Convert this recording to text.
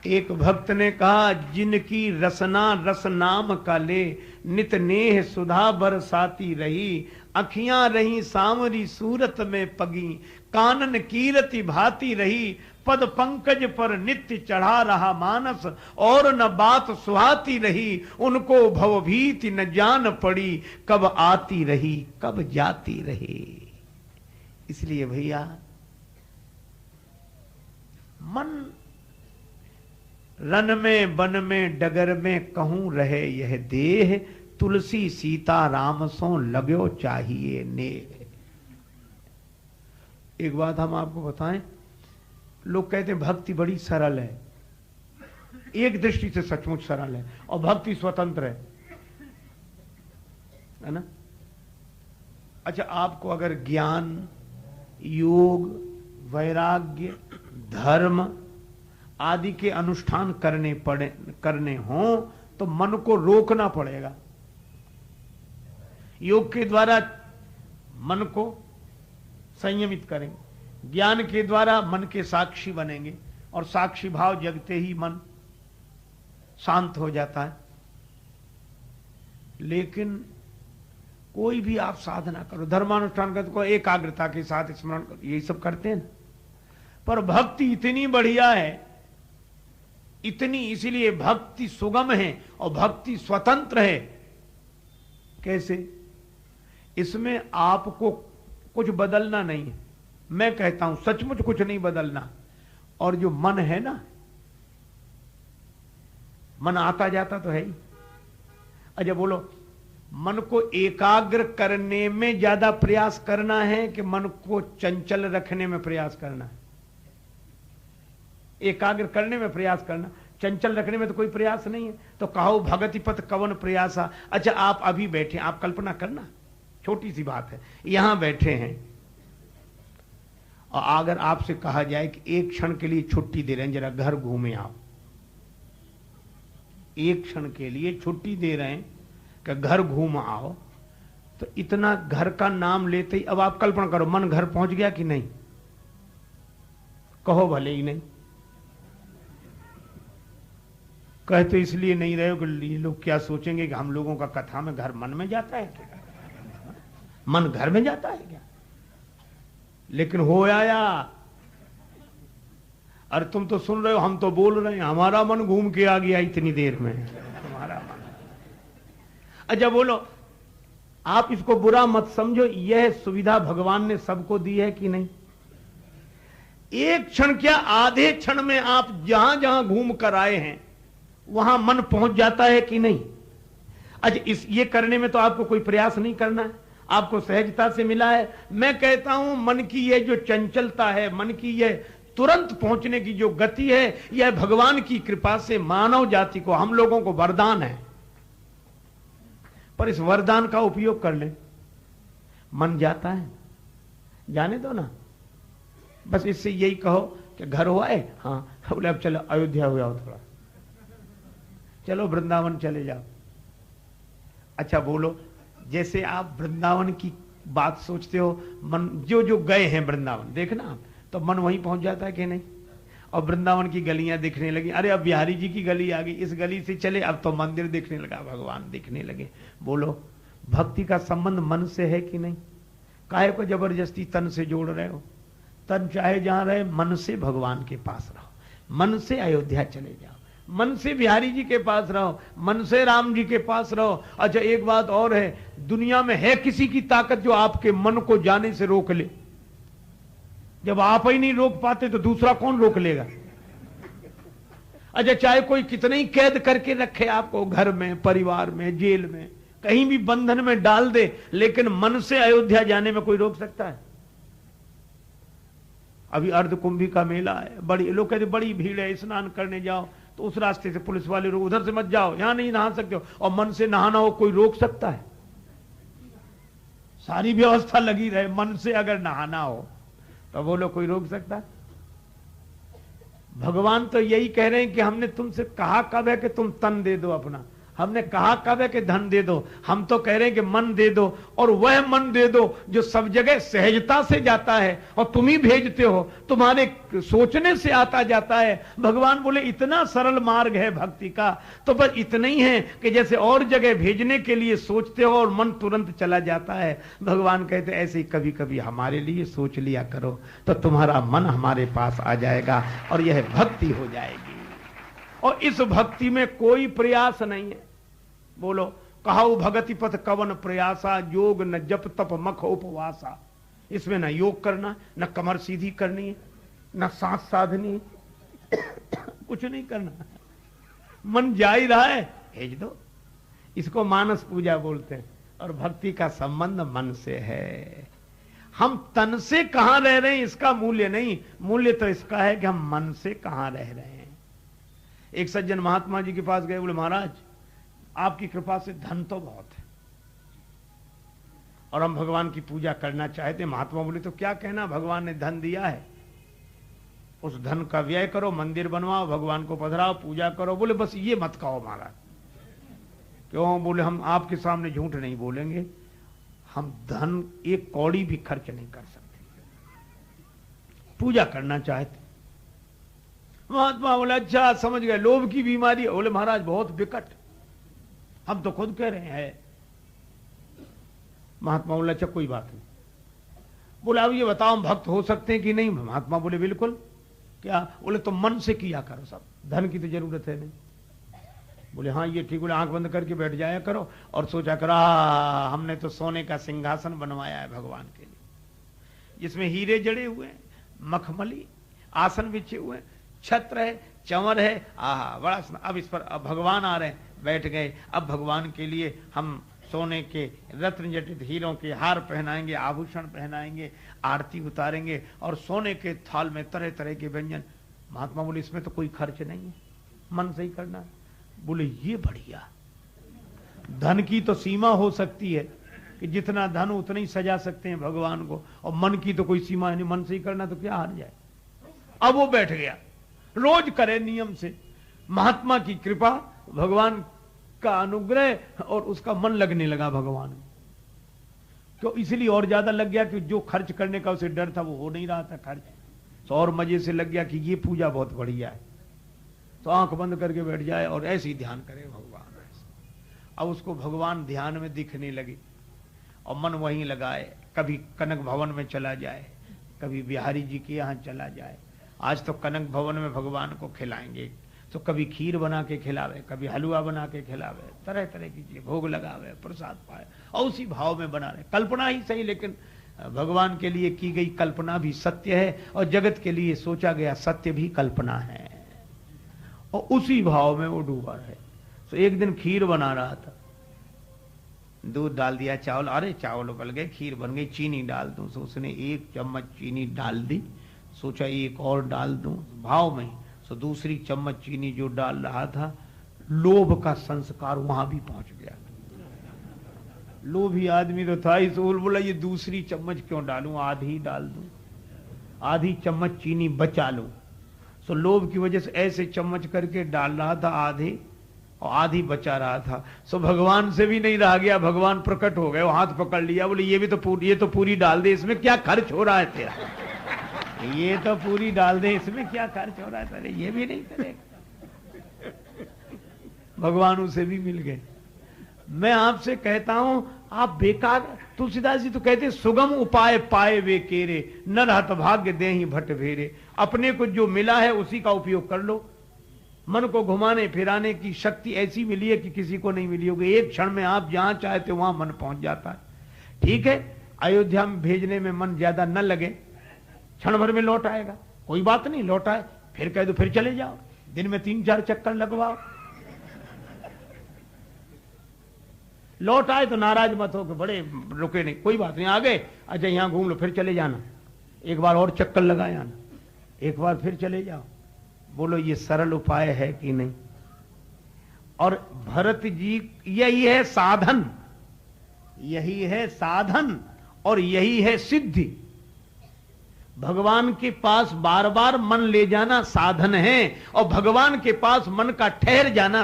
एक भक्त ने कहा, जिनकी रसना रस नाम का ले, नित नेह सुधा बरसाती रही, अखियां रही सांवरी सूरत में पगी, कानन कीरति भाती रही, पद पंकज पर नित्य चढ़ा रहा मानस, और न बात सुहाती रही, उनको भवभीति न जान पड़ी, कब आती रही कब जाती रही। इसलिए भैया मन रन में बन में डगर में कहूं रहे यह देह, तुलसी सीता राम सो लगो चाहिए नेह। एक बात हम आपको बताएं, लोग कहते हैं भक्ति बड़ी सरल है। एक दृष्टि से सचमुच सरल है, और भक्ति स्वतंत्र है ना। अच्छा, आपको अगर ज्ञान, योग, वैराग्य, धर्म आदि के अनुष्ठान करने हों तो मन को रोकना पड़ेगा। योग के द्वारा मन को संयमित करेंगे, ज्ञान के द्वारा मन के साक्षी बनेंगे, और साक्षी भाव जगते ही मन शांत हो जाता है। लेकिन कोई भी आप साधना करो, धर्मानुष्ठान करते को एकाग्रता के साथ स्मरण करो, यही सब करते हैं ना। पर भक्ति इतनी बढ़िया है, इतनी, इसीलिए भक्ति सुगम है और भक्ति स्वतंत्र है। कैसे? इसमें आपको कुछ बदलना नहीं है। मैं कहता हूं सचमुच कुछ नहीं बदलना। और जो मन है ना, मन आता जाता तो है ही। अच्छा बोलो, मन को एकाग्र करने में ज्यादा प्रयास करना है कि मन को चंचल रखने में प्रयास करना है? एकाग्र करने में प्रयास करना, चंचल रखने में तो कोई प्रयास नहीं है। तो कहो भगति पथ कवन प्रयासा। अच्छा, आप अभी बैठे, आप कल्पना करना, छोटी सी बात है, यहां बैठे हैं और अगर आपसे कहा जाए कि एक क्षण के लिए छुट्टी दे रहे हैं, जरा घर घूमे आप, एक क्षण के लिए छुट्टी दे रहे हैं कि घर घूम आओ, तो इतना घर का नाम लेते ही अब आप कल्पना करो, मन घर पहुंच गया कि नहीं? कहो भले ही नहीं। कहे तो इसलिए नहीं रहे हो कि लोग क्या सोचेंगे कि हम लोगों का कथा में घर मन में जाता है क्या? मन घर में जाता है क्या? लेकिन हो आया। अरे तुम तो सुन रहे हो, हम तो बोल रहे हैं, हमारा मन घूम के आ गया इतनी देर में, हमारा मन। अच्छा बोलो, आप इसको बुरा मत समझो, यह सुविधा भगवान ने सबको दी है कि नहीं? एक क्षण क्या, आधे क्षण में आप जहां जहां घूम कर आए हैं वहां मन पहुंच जाता है कि नहीं? अच्छा, ये करने में तो आपको कोई प्रयास नहीं करना है, आपको सहजता से मिला है। मैं कहता हूं मन की यह जो चंचलता है, मन की यह तुरंत पहुंचने की जो गति है, यह भगवान की कृपा से मानव जाति को, हम लोगों को वरदान है। पर इस वरदान का उपयोग कर ले। मन जाता है, जाने दो ना, बस इससे यही कहो कि घर हो आए, हाँ बोले अब चलो अयोध्या हो जाओ, थोड़ा चलो वृंदावन चले जाओ। अच्छा बोलो, जैसे आप वृंदावन की बात सोचते हो, मन जो जो गए हैं वृंदावन, देखना आप, तो मन वहीं पहुंच जाता है कि नहीं? और वृंदावन की गलियां दिखने लगी, अरे अब बिहारी जी की गली आ गई, इस गली से चले, अब तो मंदिर दिखने लगा, भगवान दिखने लगे। बोलो, भक्ति का संबंध मन से है कि नहीं? काहे को जबरदस्ती तन से जोड़ रहे हो? तन चाहे जहां रहे, मन से भगवान के पास रहो, मन से अयोध्या चले जाओ, मन से बिहारी जी के पास रहो, मन से राम जी के पास रहो। अच्छा एक बात और है, दुनिया में है किसी की ताकत जो आपके मन को जाने से रोक ले? जब आप ही नहीं रोक पाते तो दूसरा कौन रोक लेगा? अच्छा, चाहे कोई कितने ही कैद करके रखे आपको, घर में, परिवार में, जेल में, कहीं भी बंधन में डाल दे, लेकिन मन से अयोध्या जाने में कोई रोक सकता है? अभी अर्ध कुंभी का मेला है, बड़ी लोग कहते बड़ी भीड़ है, स्नान करने जाओ तो उस रास्ते से पुलिस वाले लोग, उधर से मत जाओ, यहां नहीं नहा सकते हो, और मन से नहाना हो, कोई रोक सकता है? सारी व्यवस्था लगी रहे, मन से अगर नहाना हो तो बोलो कोई रोक सकता है? भगवान तो यही कह रहे हैं कि हमने तुमसे कहा कब है कि तुम तन दे दो अपना, हमने कहा कब है कि धन दे दो? हम तो कह रहे हैं कि मन दे दो, और वह मन दे दो जो सब जगह सहजता से जाता है, और तुम ही भेजते हो, तुम्हारे सोचने से आता जाता है। भगवान बोले इतना सरल मार्ग है भक्ति का, तो बस इतना ही है कि जैसे और जगह भेजने के लिए सोचते हो और मन तुरंत चला जाता है। भगवान कहते ऐसे ही कभी कभी हमारे लिए सोच लिया करो, तो तुम्हारा मन हमारे पास आ जाएगा और यह भक्ति हो जाएगी। और इस भक्ति में कोई प्रयास नहीं है। बोलो, कहाऊ भगति पथ कवन प्रयासा, योग न जप तप मख उपवासा। इसमें ना योग करना, न कमर सीधी करनी है, न सांस साधनी है, कुछ नहीं करना। मन जा ही रहा है, भेज दो। इसको मानस पूजा बोलते हैं। और भक्ति का संबंध मन से है। हम तन से कहां रह रहे हैं इसका मूल्य नहीं, मूल्य तो इसका है कि हम मन से कहां रह रहे हैं। एक सज्जन महात्मा जी के पास गए, बोले महाराज आपकी कृपा से धन तो बहुत है और हम भगवान की पूजा करना चाहते। महात्मा बोले तो क्या कहना, भगवान ने धन दिया है, उस धन का व्यय करो, मंदिर बनवाओ, भगवान को पधराओ, पूजा करो। बोले बस ये मत कहो महाराज। क्यों? बोले हम आपके सामने झूठ नहीं बोलेंगे, हम धन एक कौड़ी भी खर्च नहीं कर सकते, पूजा करना चाहते। महात्मा बोले अच्छा समझ गए, लोभ की बीमारी। बोले महाराज बहुत विकट, हम तो खुद कह रहे हैं। महात्मा बोले अच्छा कोई बात नहीं। बोले अब ये बताओ हम भक्त हो सकते हैं कि नहीं? महात्मा बोले बिल्कुल। क्या? बोले तो मन से किया करो, सब धन की तो जरूरत है नहीं। बोले हाँ ये ठीक। बोले आंख बंद करके बैठ जाया करो और सोचा करो हमने तो सोने का सिंहासन बनवाया है भगवान के लिए, जिसमें हीरे जड़े हुए हैं, मखमली आसन बिछे हुए हैं, छत्र है, चंवर है, आहा बड़ा। अब इस पर अब भगवान आ रहे हैं, बैठ गए। अब भगवान के लिए हम सोने के रत्न जटित हीरों के हार पहनाएंगे, आभूषण पहनाएंगे, आरती उतारेंगे और सोने के थाल में तरह तरह के व्यंजन। महात्मा बोले इसमें तो कोई खर्च नहीं है, मन से ही करना है। बोले ये बढ़िया। धन की तो सीमा हो सकती है कि जितना धन उतना ही सजा सकते हैं भगवान को, और मन की तो कोई सीमा नहीं, मन से ही करना तो क्या हार जाए। अब वो बैठ गया, रोज करे नियम से। महात्मा की कृपा, भगवान का अनुग्रह, और उसका मन लगने लगा भगवान में। तो इसलिए और ज्यादा लग गया कि जो खर्च करने का उसे डर था वो हो नहीं रहा था खर्च, तो और मजे से लग गया कि ये पूजा बहुत बढ़िया है। तो आंख बंद करके बैठ जाए और ऐसे ही ध्यान करे भगवान। अब उसको भगवान ध्यान में दिखने लगे और मन वहीं लगाए। कभी कनक भवन में चला जाए, कभी बिहारी जी के यहाँ चला जाए। आज तो कनक भवन में भगवान को खिलाएंगे, तो कभी खीर बना के खिलावे, कभी हलवा बना के खिलावे, तरह तरह की चीज भोग लगावे, प्रसाद पाए, और उसी भाव में बना रहे। कल्पना ही सही, लेकिन भगवान के लिए की गई कल्पना भी सत्य है, और जगत के लिए सोचा गया सत्य भी कल्पना है, और उसी भाव में वो डूबा है। तो एक दिन खीर बना रहा था, दूध डाल दिया, चावल, अरे चावल उबल गए, खीर बन गई, चीनी डाल दूं। तो उसने 1 चम्मच चीनी डाल दी, सोचा एक और डाल दूं भाव में। तो दूसरी चम्मच चीनी जो डाल रहा था, लोभ का संस्कार वहां भी पहुंच गया। लोभी आदमी तो था, इस बोला ये दूसरी चम्मच क्यों डालूं, आधी डाल दूं, आधी चम्मच चीनी बचा लूं। तो लोभ की वजह से ऐसे चम्मच करके डाल रहा था आधे, और आधी बचा रहा था। सो भगवान से भी नहीं रह गया, भगवान प्रकट हो गए, वो हाथ पकड़ लिया, बोले ये तो पूरी डाल दे, इसमें क्या खर्च हो रहा है तेरा, ये तो पूरी डाल दे, इसमें क्या खर्च हो रहा है तेरे, ये भी नहीं करेगा। भगवान उसे भी मिल गए। मैं आपसे कहता हूं आप बेकार, तुलसीदास जी तो कहते सुगम उपाय पाए वे केरे, न रहत भाग्य देहि भट भेरे। अपने को जो मिला है उसी का उपयोग कर लो। मन को घुमाने फिराने की शक्ति ऐसी मिली है कि किसी को नहीं मिली होगी। एक क्षण में आप जहां चाहते वहां मन पहुंच जाता है। ठीक है, अयोध्या में भेजने में मन ज्यादा न लगे, क्षण भर में लौट आएगा, कोई बात नहीं, लौट आए, फिर कह दो फिर चले जाओ, दिन में 3-4 चक्कर लगवाओ। लौट आए तो नाराज मत हो कि बड़े रुके नहीं, कोई बात नहीं, आ गए, अच्छा यहां घूम लो, फिर चले जाना, एक बार और चक्कर लगाए आना, एक बार फिर चले जाओ। बोलो ये सरल उपाय है कि नहीं? और भरत जी, यही है साधन, यही है साधन और यही है सिद्धि। भगवान के पास बार बार मन ले जाना साधन है, और भगवान के पास मन का ठहर जाना